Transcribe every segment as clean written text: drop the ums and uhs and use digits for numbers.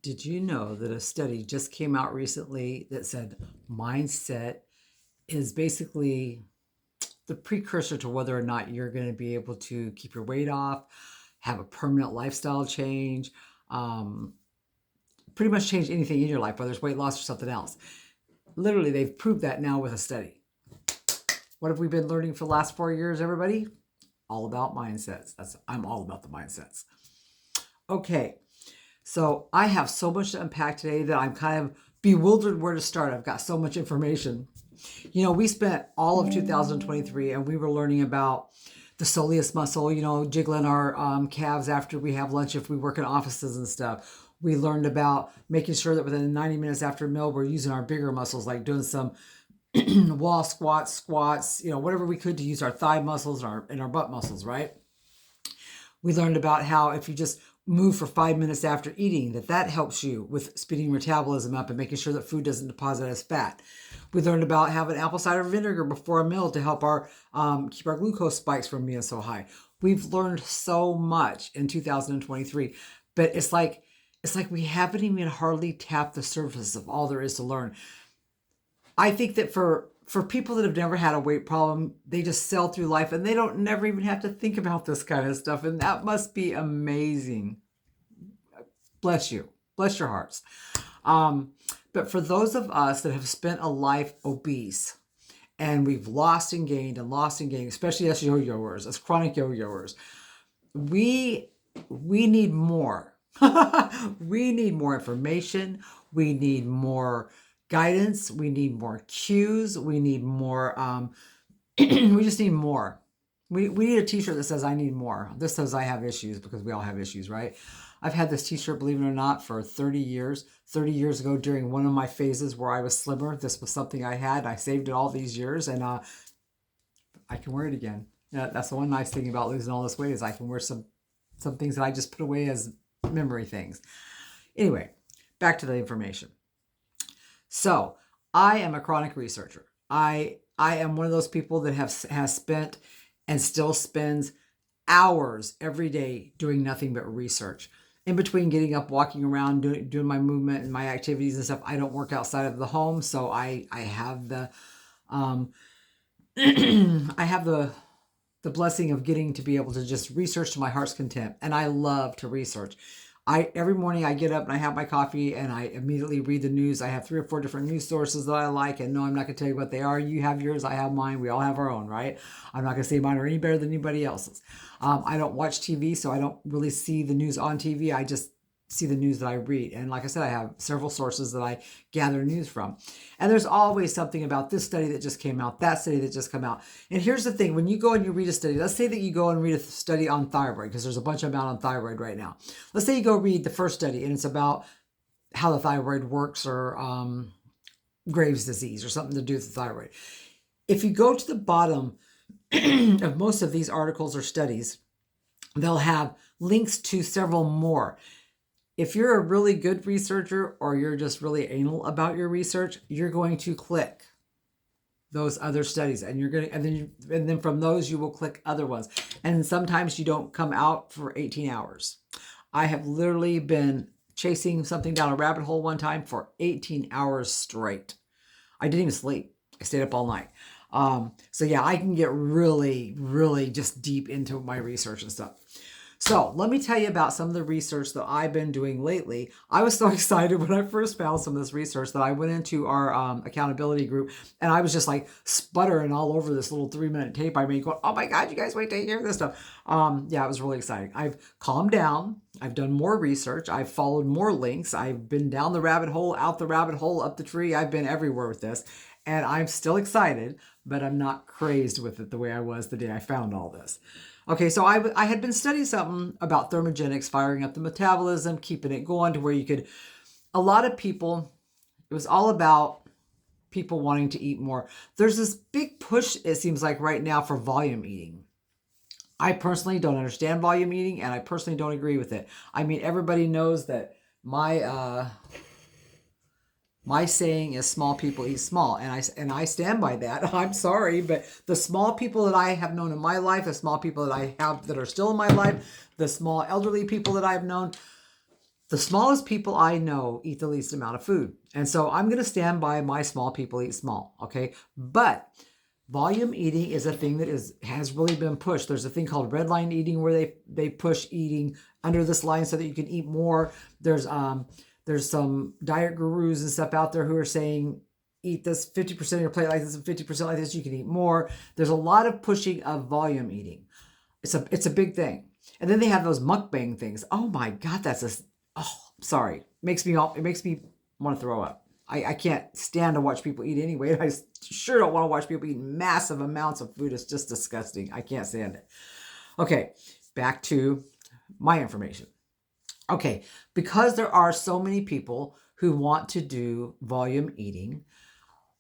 Did you know that a study just came out recently that said mindset is basically the precursor to whether or not you're going to be able to keep your weight off, have a permanent lifestyle change, um, pretty much change anything in your life, whether it's weight loss or something else. Literally, they've proved that now with a study. What have we been learning for the last 4 years, everybody? All about mindsets. I'm all about the mindsets. Okay, so I have so much to unpack today that I'm kind of bewildered where to start. I've got so much information. We spent all of 2023 and we were learning about the soleus muscle, jiggling our calves after we have lunch if we work in offices and stuff. We learned about making sure that within 90 minutes after a meal, we're using our bigger muscles, like doing some wall squats, whatever we could to use our thigh muscles and our butt muscles, right? We learned about how if you just move for 5 minutes after eating, that helps you with speeding metabolism up and making sure that food doesn't deposit as fat. We learned about having apple cider vinegar before a meal to help our keep our glucose spikes from being so high. We've learned so much in 2023, but it's like we haven't even hardly tapped the surface of all there is to learn. I think that for people that have never had a weight problem, they just sail through life and they don't never even have to think about this kind of stuff. And that must be amazing. Bless you. Bless your hearts. But for those of us that have spent a life obese and we've lost and gained, especially us yo-yoers, as chronic yo-yoers, we need more. We need more information. We need more guidance. We need more cues. We need more. We just need more. We need a t-shirt that says I need more. This says I have issues, because we all have issues, right? I've had this t-shirt, believe it or not, for 30 years. 30 years ago, during one of my phases where I was slimmer, this was something I had. I saved it all these years, and I can wear it again. Yeah, that's the one nice thing about losing all this weight, is I can wear some things that I just put away as memory things. Anyway, back to the information. So I am a chronic researcher. I am one of those people that has spent and still spends hours every day doing nothing but research. In between getting up, walking around, doing my movement and my activities and stuff, I don't work outside of the home, so I have the I have the blessing of getting to be able to just research to my heart's content, and I love to research. Every morning I get up and I have my coffee and I immediately read the news. I have 3 or 4 different news sources that I like, and no, I'm not going to tell you what they are. You have yours, I have mine. We all have our own, right? I'm not going to say mine are any better than anybody else's. I don't watch TV, so I don't really see the news on TV. I just see the news that I read. And like I said, I have several sources that I gather news from. And there's always something about this study that just came out, that study that just came out. And here's the thing, when you go and you read a study, let's say that you go and read a study on thyroid, because there's a bunch of them out on thyroid right now. Let's say you go read the first study and it's about how the thyroid works, or Graves' disease, or something to do with the thyroid. If you go to the bottom of most of these articles or studies, they'll have links to several more. If you're a really good researcher, or you're just really anal about your research, you're going to click those other studies, and then from those you will click other ones. And sometimes you don't come out for 18 hours. I have literally been chasing something down a rabbit hole one time for 18 hours straight. I didn't even sleep. I stayed up all night. So yeah, I can get really, really just deep into my research and stuff. So let me tell you about some of the research that I've been doing lately. I was so excited when I first found some of this research that I went into our accountability group, and I was just like sputtering all over this little 3-minute tape I made, going, oh my God, you guys wait to hear this stuff. Yeah, it was really exciting. I've calmed down. I've done more research. I've followed more links. I've been down the rabbit hole, out the rabbit hole, up the tree. I've been everywhere with this, and I'm still excited, but I'm not crazed with it the way I was the day I found all this. Okay, so I had been studying something about thermogenics, firing up the metabolism, keeping it going to where you could, a lot of people, it was all about people wanting to eat more. There's this big push, it seems like right now, for volume eating. I personally don't understand volume eating, and I personally don't agree with it. I mean, everybody knows that my saying is small people eat small, and I stand by that. I'm sorry, but the small people that I have known in my life, the small people that I have that are still in my life, the small elderly people that I've known, The smallest people I know eat the least amount of food. And so I'm going to stand by my small people eat small, okay? But volume eating is a thing that has really been pushed. There's a thing called red line eating where they push eating under this line so that you can eat more. There's some diet gurus and stuff out there who are saying eat this 50% of your plate like this and 50% like this, you can eat more. There's a lot of pushing of volume eating. It's a big thing. And then they have those mukbang things. Oh my God, sorry. It makes me want to throw up. I can't stand to watch people eat anyway. I sure don't want to watch people eat massive amounts of food. It's just disgusting. I can't stand it. Okay, back to my information. Okay, because there are so many people who want to do volume eating,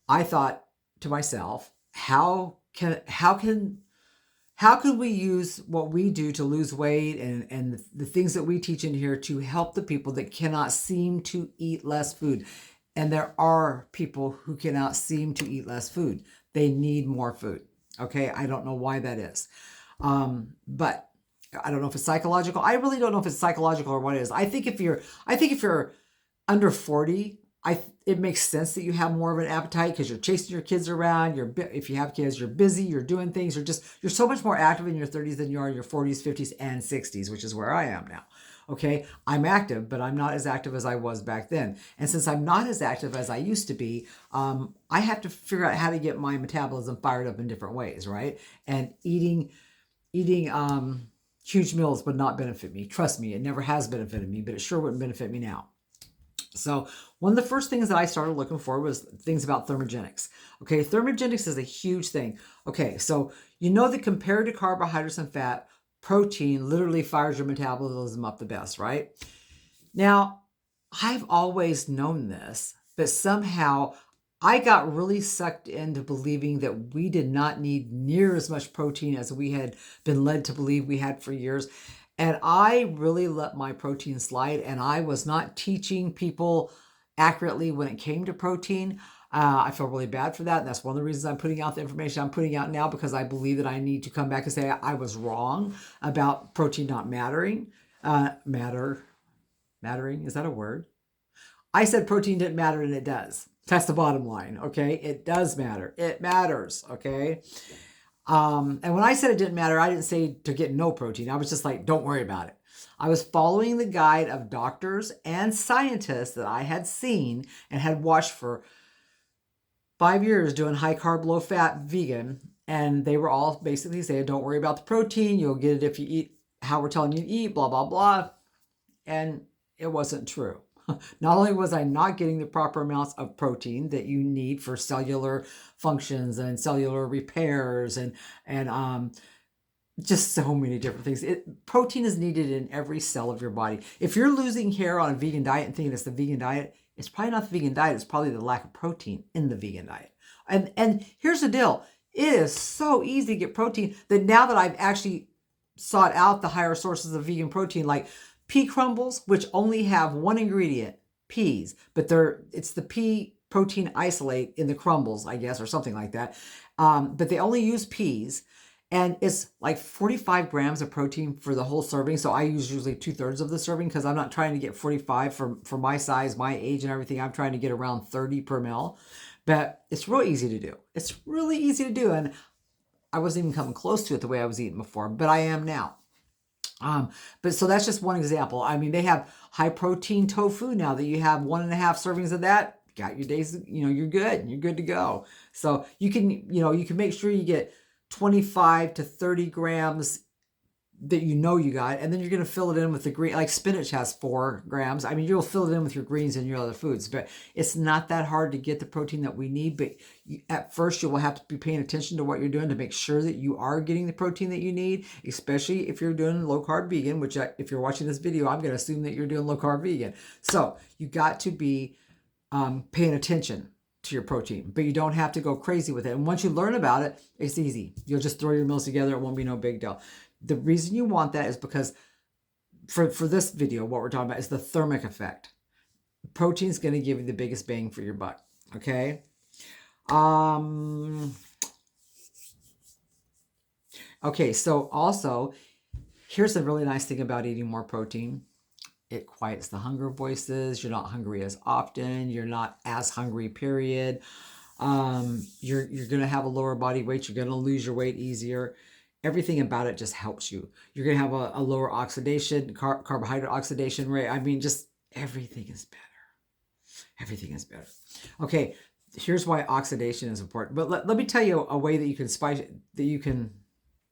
I thought to myself, how can we use what we do to lose weight and the things that we teach in here to help the people that cannot seem to eat less food? And there are people who cannot seem to eat less food. They need more food. Okay, I don't know why that is. But I don't know if it's psychological. I really don't know if it's psychological or what it is. I think if you're under 40, it makes sense that you have more of an appetite because you're chasing your kids around. If you have kids, you're busy, you're doing things. You're so much more active in your 30s than you are in your 40s, 50s, and 60s, which is where I am now. Okay, I'm active, but I'm not as active as I was back then. And since I'm not as active as I used to be, I have to figure out how to get my metabolism fired up in different ways, right? And eating huge meals would not benefit me. Trust me, it never has benefited me, but it sure wouldn't benefit me now. So one of the first things that I started looking for was things about thermogenics. Okay, thermogenics is a huge thing. Okay, so you know that compared to carbohydrates and fat, protein literally fires your metabolism up the best, right? Now, I've always known this, but somehow I got really sucked into believing that we did not need near as much protein as we had been led to believe we had for years. And I really let my protein slide, and I was not teaching people accurately when it came to protein. I feel really bad for that. And that's one of the reasons I'm putting out the information I'm putting out now, because I believe that I need to come back and say I was wrong about protein not mattering. Mattering, is that a word? I said protein didn't matter, and it does. That's the bottom line, okay? It does matter. It matters, okay? And when I said it didn't matter, I didn't say to get no protein. I was just like, don't worry about it. I was following the guide of doctors and scientists that I had seen and had watched for 5 years doing high carb, low fat vegan. And they were all basically saying, don't worry about the protein. You'll get it if you eat how we're telling you to eat, blah, blah, blah. And it wasn't true. Not only was I not getting the proper amounts of protein that you need for cellular functions and cellular repairs and just so many different things. Protein is needed in every cell of your body. If you're losing hair on a vegan diet and thinking it's the vegan diet, it's probably not the vegan diet. It's probably the lack of protein in the vegan diet. And here's the deal. It is so easy to get protein that now that I've actually sought out the higher sources of vegan protein, like pea crumbles, which only have one ingredient, peas, but it's the pea protein isolate in the crumbles, I guess, or something like that. But they only use peas, and it's like 45 grams of protein for the whole serving. So I use usually 2/3 of the serving because I'm not trying to get 45 for my size, my age, and everything. I'm trying to get around 30 per mil. But it's real easy to do. It's really easy to do, and I wasn't even coming close to it the way I was eating before, but I am now. But so that's just one example. I mean, they have high protein tofu now that you have 1.5 servings of that. Got your days, you're good. You're good to go. So you can make sure you get 25 to 30 grams that you got, and then you're going to fill it in with the green, like spinach has 4 grams. I mean, you'll fill it in with your greens and your other foods, but it's not that hard to get the protein that we need. But at first, you will have to be paying attention to what you're doing to make sure that you are getting the protein that you need, especially if you're doing low carb vegan, which if you're watching this video, I'm going to assume that you're doing low carb vegan. So you got to be paying attention to your protein, but you don't have to go crazy with it. And once you learn about it, it's easy. You'll just throw your meals together. It won't be no big deal. The reason you want that is because for this video, what we're talking about is the thermic effect. Protein is going to give you the biggest bang for your buck. Okay. Okay. So also, here's a really nice thing about eating more protein It quiets the hunger voices. You're not hungry as often. You're not as hungry, period. You're going to have a lower body weight. You're going to lose your weight easier. Everything about it just helps you. You're going to have a lower oxidation, carbohydrate oxidation rate. I mean, just everything is better. Everything is better. Okay, here's why oxidation is important. But let me tell you a way that you can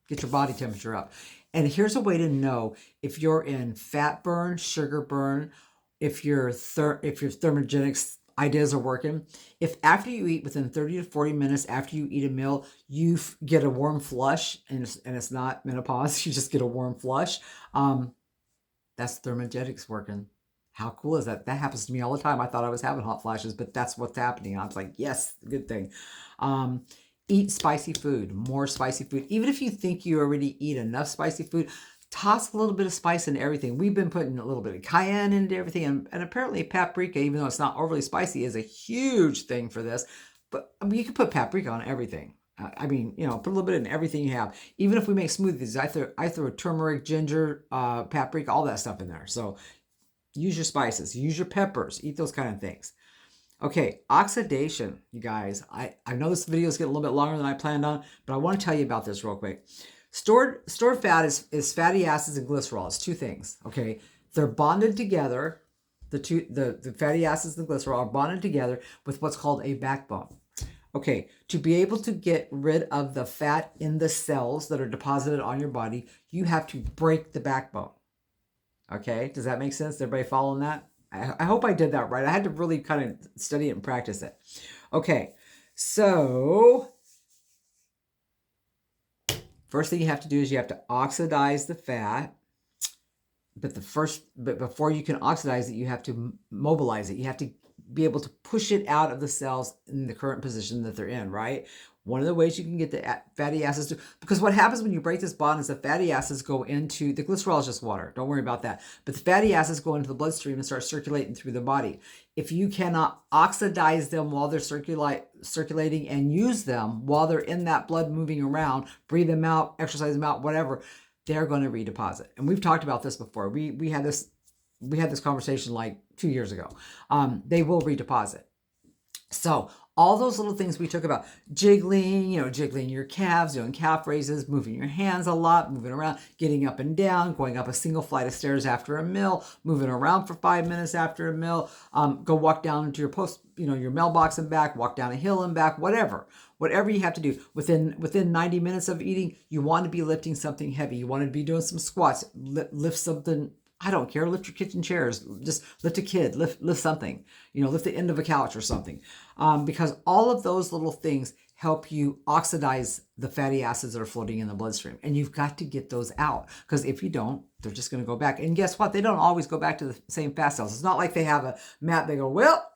get your body temperature up. And here's a way to know if you're in fat burn, sugar burn, if your thermogenic ideas are working. If after you eat, within 30 to 40 minutes after you eat a meal, you get a warm flush, and it's not menopause, you just get a warm flush, that's thermogenics working. How cool is that? That happens to me all the time. I thought I was having hot flashes, but that's what's happening. I was like, yes, good thing. Eat spicy food, more spicy food. Even if you think you already eat enough spicy food, toss a little bit of spice into everything. We've been putting a little bit of cayenne into everything. And apparently paprika, even though it's not overly spicy, is a huge thing for this. But I mean, you can put paprika on everything. I mean, you know, put a little bit in everything you have. Even if we make smoothies, I throw turmeric, ginger, paprika, all that stuff in there. So use your spices, use your peppers, eat those kind of things. Okay, oxidation, you guys. I know this video is getting a little bit longer than I planned on, but I want to tell you about this real quick. Stored fat is fatty acids and glycerol. It's two things. Okay, they're bonded together. The fatty acids and glycerol are bonded together with what's called a backbone. Okay, to be able to get rid of the fat in the cells that are deposited on your body, you have to break the backbone. Okay, does that make sense? Everybody following that? I hope I did that right. I had to really kind of study it and practice it. Okay, so first thing you have to do is you have to oxidize the fat. But before you can oxidize it, you have to mobilize it. You have to be able to push it out of the cells in the current position that they're in, right? One of the ways you can get the fatty acids to, because what happens when you break this bond is the fatty acids go into, the glycerol is just water, don't worry about that. But the fatty acids go into the bloodstream and start circulating through the body. If you cannot oxidize them while they're circulating and use them while they're in that blood moving around, breathe them out, exercise them out, whatever, they're going to redeposit. And we've talked about this before. We had this conversation like 2 years ago. They will redeposit. So all those little things we talk about, jiggling your calves, doing calf raises, moving your hands a lot, moving around, getting up and down, going up a single flight of stairs after a meal, moving around for 5 minutes after a meal, go walk down to your mailbox and back, walk down a hill and back, whatever you have to do. Within 90 minutes of eating, you want to be lifting something heavy. You want to be doing some squats, lift something. I don't care. Lift your kitchen chairs. Just lift a kid. Lift something. Lift the end of a couch or something. Because all of those little things help you oxidize the fatty acids that are floating in the bloodstream. And you've got to get those out. Because if you don't, they're just going to go back. And guess what? They don't always go back to the same fat cells. It's not like they have a map. They go, well,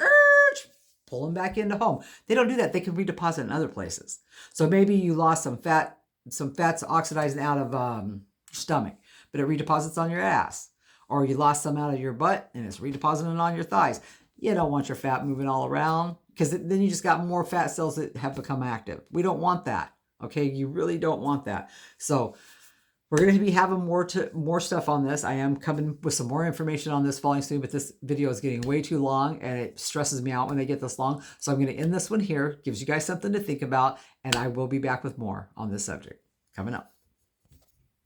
pull them back into home. They don't do that. They can redeposit in other places. So maybe you lost some fats oxidizing out of your stomach, but it redeposits on your ass. Or you lost some out of your butt and it's redepositing on your thighs. You don't want your fat moving all around because then you just got more fat cells that have become active. We don't want that. Okay, you really don't want that. So we're going to be having more stuff on this. I am coming with some more information on this following soon, but this video is getting way too long and it stresses me out when they get this long. So I'm going to end this one here. Gives you guys something to think about, and I will be back with more on this subject coming up.